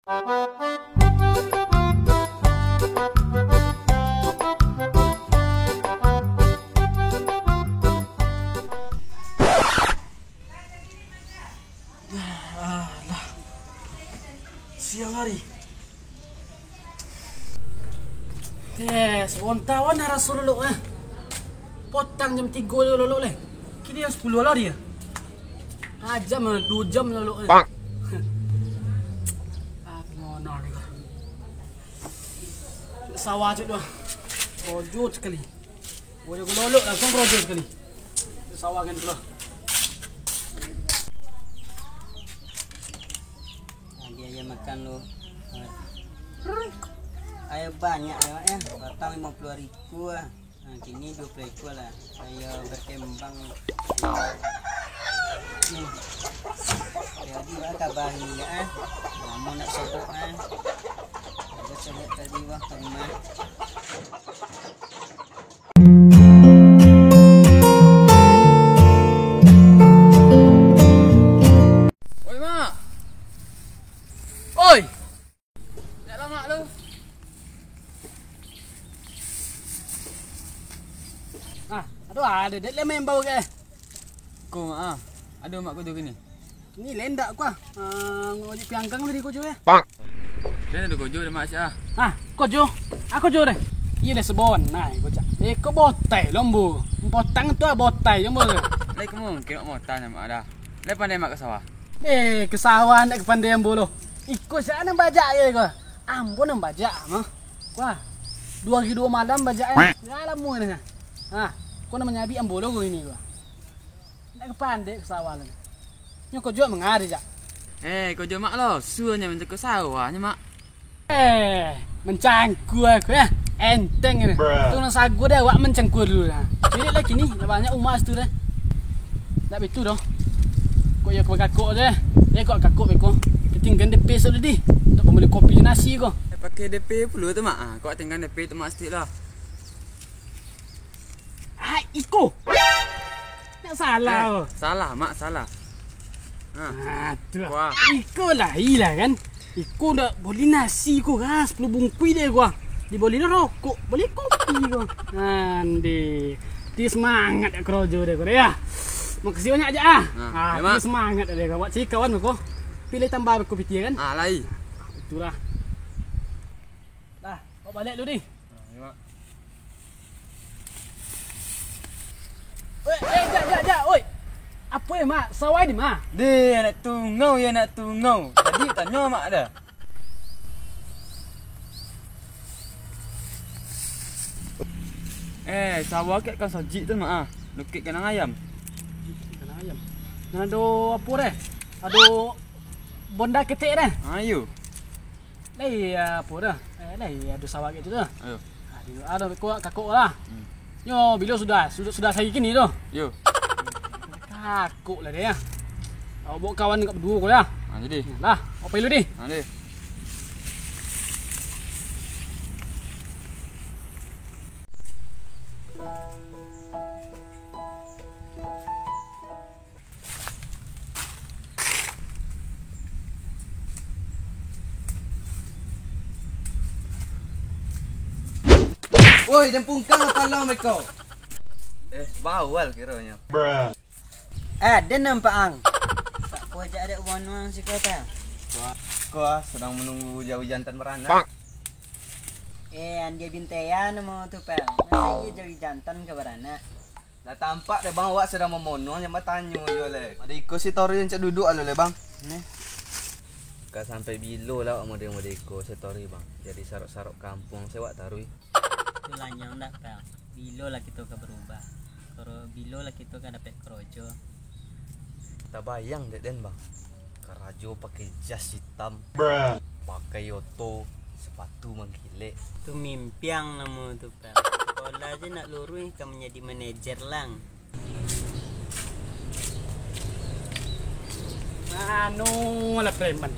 Siang hari. Sebentawan harus suruh potang jam 3 lolo leh. Kini jam 10 lah dia. Jam 2 jam lolo. Ngono ni. Sawah cik doh. Rojot sekali. Boleh lolo langsung rojot sekali. Sawah kan pula. Dia makan lu. Ayo banyak ya, batang 50.000 lah. Nah, kini 20 ekor lah. Ayo berkembang. Jadi lah kabar ni ya. Lama nak sobok Ada sebut tadi wah ke rumah. Oi mak. Oi. Nak lama lu. Aduh ada dek lemah yang bau ke. Ko aduh mak ko tu gini. Ni lendak ku ngojek piangkang tadi ko jo ya. Dia ada kojo dia mak sia. Ko jo. Aku jo deh. Iya deh sebon. Nah, ko cak. Ko botai lombu. Potang tu botai jombo. Lai kamu kira mau tanya mak dah. Lai pandai mak ke sawah. Ke sawah nak ke pandai bolo. Ikut sana bajak ye ko. Ampun nang bajak mah. Wah. 2 hari 2 malam bajak ngalam mu ni. Kau nak menyabi ambolo ko ini gua. Nak ke pandai ke sawah lah. Nyo ko jo mengari jak. Kojo mak lo, suanya mentek ke sawahnya mak. Mencangku aku ya. Enteng ni. Tu nak sagu dah awak mencangku dulu lah. Jadi lagi ni banyak umas tu dah. Tak betul doh. Kau ya kau kakak je. Kau kakak beko. Ketinggan DP sudah di. Tak boleh kopi nasi kau. Pakai DP perlu tu mak. Kau tinggal DP tu mak stik lah. Iko. Tak salah. Salah mak, salah. Tu lah. Iko lah hilang kan. Iko dah boleh nasi ko 10 bungkus dia gua. Di boleh rokok, boleh kopi ko. Andi. Dia semangat krojo dia ko ya. Makasih banyak aja dia semangat dia ko. Buat si kawan ko. Pilih tambah kopi dia kan? Lai. Itulah. Dah, kau balik dulu ni. Ya mak. Jap. Oi. Apa ya mak? Sawai ni mak. Dia nak tungau. Tadi tanya mak dah. Sawah kat kan sajik tu mak lukit kandang ayam. Kandang ayam. Ada apa dah? Ada bonda ketek dah. Ayo. Lai apa dah? Lai ada sawah gitu dah. Ayo. Ada kakak lah. Yo, bila sudah saya kini tu. Yo. Kakak lah dia. Awak bawa kawan dekat berdua kau lah. Jadi. Lah, apa dulu ni? Ni. Woi, jempung kang kalau mereka. Bawal kiranya. Ada nampak ang. Tak kau ajak ada uang si kota. Kau sedang menunggu jauh jantan beranak. Dia bintayan mau tu pel. Masih jauh jantan ke beranak. Dah tampak dah bang awak sedang memono yang bertanya je le. Ada ikut si tori yang cak duduk alo le bang. Nah. Kau sampai bilo lah model-model ikut si tori bang. Jadi sarok-sarok kampung sewak tarui. Tulanya ndak pel. Bilo lah kita ke berubah. Kalau bilo lah kita kan dapat krojo. Tak bayang dek den bang. Karajo pakai jas hitam. Pakai oto, sepatu mengkilik. Tu mimpiang nama tu pel. Sekolah je nak lurus kan menjadi manajer lang. Anu lah preman.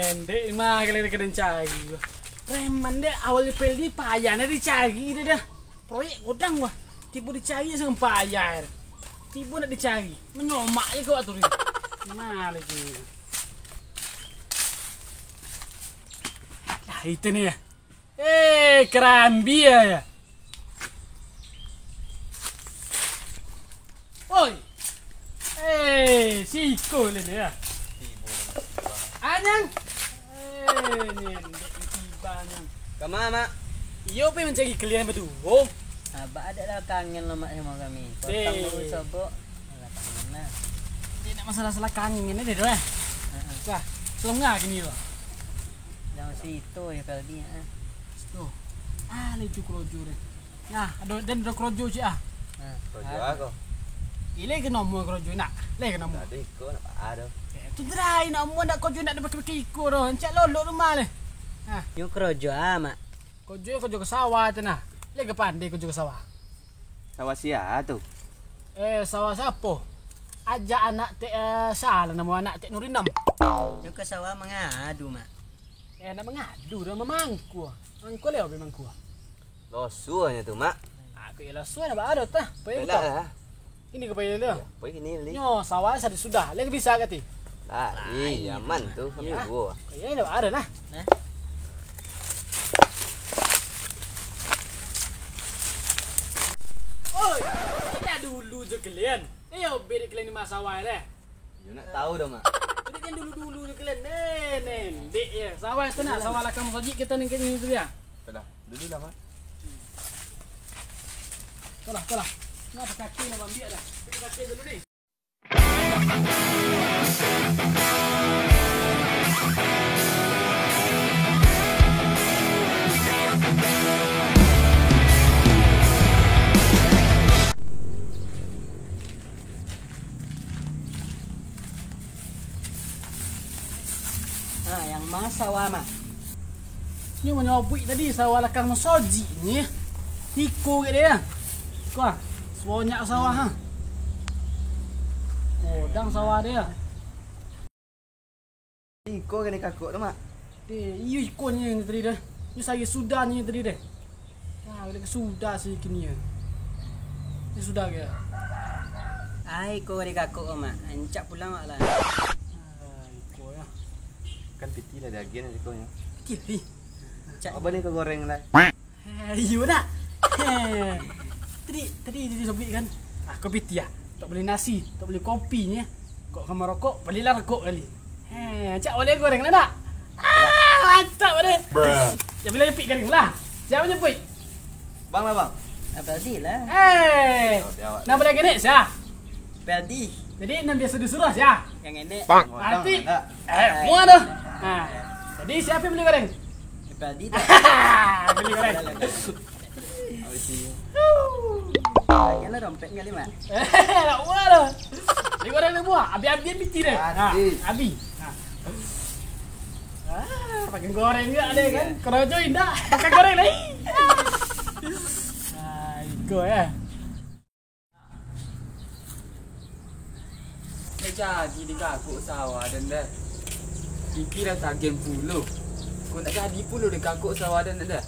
Dek mah kalian cari. Preman deh awal peldi payahnya dicari dia dah. Proyek godang wah. Tiba dicari sang payah. Tiba nak dicari. Menyomak je kau atur ni. Mana lagi. Lah itu ni ya. Kerambi ya. Oi. Siko le ya. Anyang. Ni tibanya. Kemana, Mak? Iyo pe mencari kalian berdua. Oh. Abah ada lah kangen lo Mak sama kami. Potong dulu sobok. Alah kangen lah. Dia nak masalah-masalah kangen ni dia dah. Wah, selengah gini loh. Jangan situ ya Peldi. Tuh. Leju krojo deh. Nah, ada krojo je ah. Krojo aku. Ile ke nombor krojo nak. Le ke nombor. Tadi kau nak ada. Tu drai nombor nak krojo nak dapat kiko dah. Encak lolok rumah le. Yuk krojo Mak. Krojo ke sawah tu nah. Le ke pandai krojo ke sawah. Sawah sia tu. Sawah siapa? Ajak anak salah nama anak Tek Nurinam. Yuk ke sawah mengadu Mak. Nak mengadu dah memangku. Mangku leo memangku. Losuanya tu mak. Aku ialah suai nak ada tah. Payah kita. Lah. Ini ke payah dia. Poi kini li. Nyo sawah sudah. Lagi bisa kati. Lah, aman tu kami gua. Payah nak ada lah. Oi, kita dulu je kalian. Yo beri kalian di masa sawah dah. You nak tahu dah mak. Jadi kan dulu je kalian. Dek ya. Sawah tu nak sawah lakam sojik kita ni tu dia. Dah. Dulu dah mak. Tolah. Nak kaki nak ambil dah. Kita kaki dulu ni. Yang mana sawah Mak? Ni menyobik tadi sawah lakang soji ni. Tiko ke dia. Kau sebanyak sawah ha. Dang sawah dia. Kau kena kakuk tu mak. Iyo ikonnya ni tadi dah. Ni saya sudahnya tadi dah. Dia sudah sih kini ya. Ni sudah ke? Ai kau ada kakuk Mak. Encak pulang Mak lah. Iko ya. Kan piti lah daging ni kau nya. Kiti. Apa ni kau goreng lah? Iyo dah. Tadi sobik kan. Kau piti ah. Tak boleh nasi, tak boleh kopi ni. Kau kamar rokok, belilah rokok kali. Cak boleh goreng lah tak? Mantap pada. Ya bila jepit garing lah. Siapa jepit? Bang lah bang. Peldi lah. Nak boleh genek sia. Peldi. Jadi nak biasa disuruh sia. Yang ini. Mati. Muat dah. Jadi siapa yang beli goreng? Peldi tak. Beli goreng. Yalah dompet kali Mak. Nak muat dah. Beli goreng dah buah. Abi-abi piti dah. Abi. Pakai goreng juga ada kan. Kerojo indah. Pakai goreng lagi. Iko ya. Jadi dikakuk sawah dan dah. Fikir dah tagihan puluh. Kau nak jadi puluh dikakuk sawah dan dah.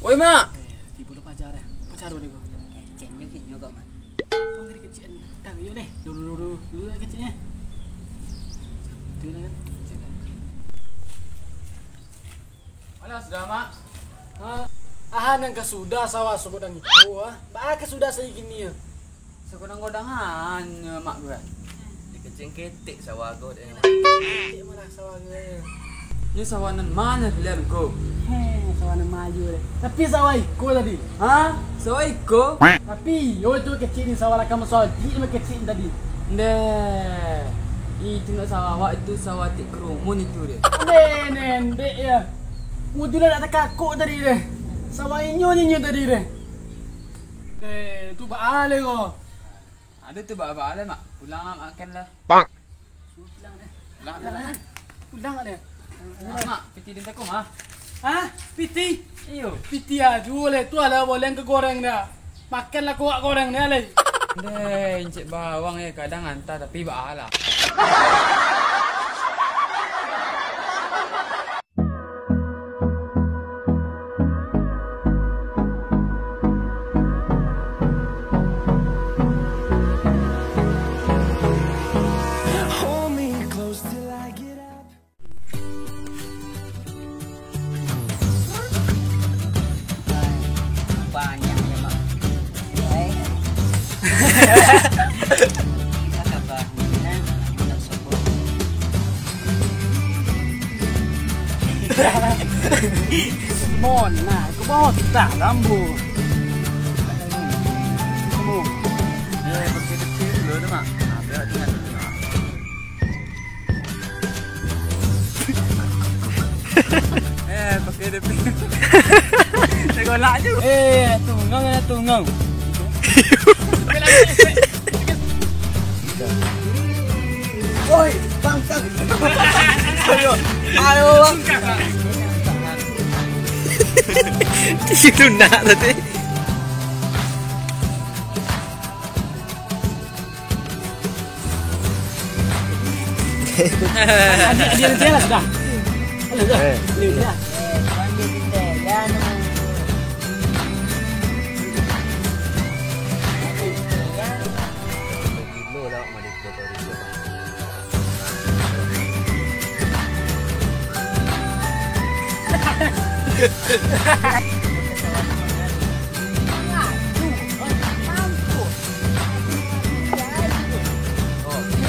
Oi mak. Tipu dah pacar dah. Pacar dah kau. Kecilnya kecilnya kok Mak. Kau dari kecil. Dah yuk deh. Dulu dah kecilnya. Tu dah kan. Alah sudah mak. Nang sudah sawah sebodang itu Ba sudah saya gini ya. Sekodang-kodangan mak gue. Dia kecing ketik sawah kau dia. Ketik mana sawah gue. Ni sawanan mana pilihan kau? Sawah nan maju deh. Tapi sawah iko tadi. Sawah iko? Tapi yo tu kecil ni sawah lakam soji ni kecil tadi. Ndah. Itu nak sawah awak itu sawah tik kerumun itu dia. Dek ya. Mudula nak kakuk tadi deh. Sawah inyo tadi deh. Tu baale ko. Ada tu bapa lah mak. Pulang makan lah. Pulang deh. Pulang. Pulang deh. Mak, piti din takum ha. Piti. Iyo. Piti aja le. Tu ala boleh ke goreng dah. Makanlah kuak goreng ni le. Deh, encik bawang kadang hantar tapi baalah. Kabarnya tak sebut. Mona, aku bawa kita lambu. Kamu. Pakai depan dulu tu mak. Biar tinggal dulu. Pakai depan. Segolak je. Tunggang. Oi, bangkang. Ayo bang. Itu nak tadi. Dia jalan sudah. Ini dah. Panggil kita ya. Kilo lah Malaysia baru.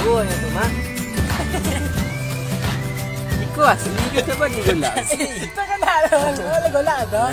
Oh, yang tu mak. Ikut asli ke tak bagi golak? Tak kena dah. Golak dah.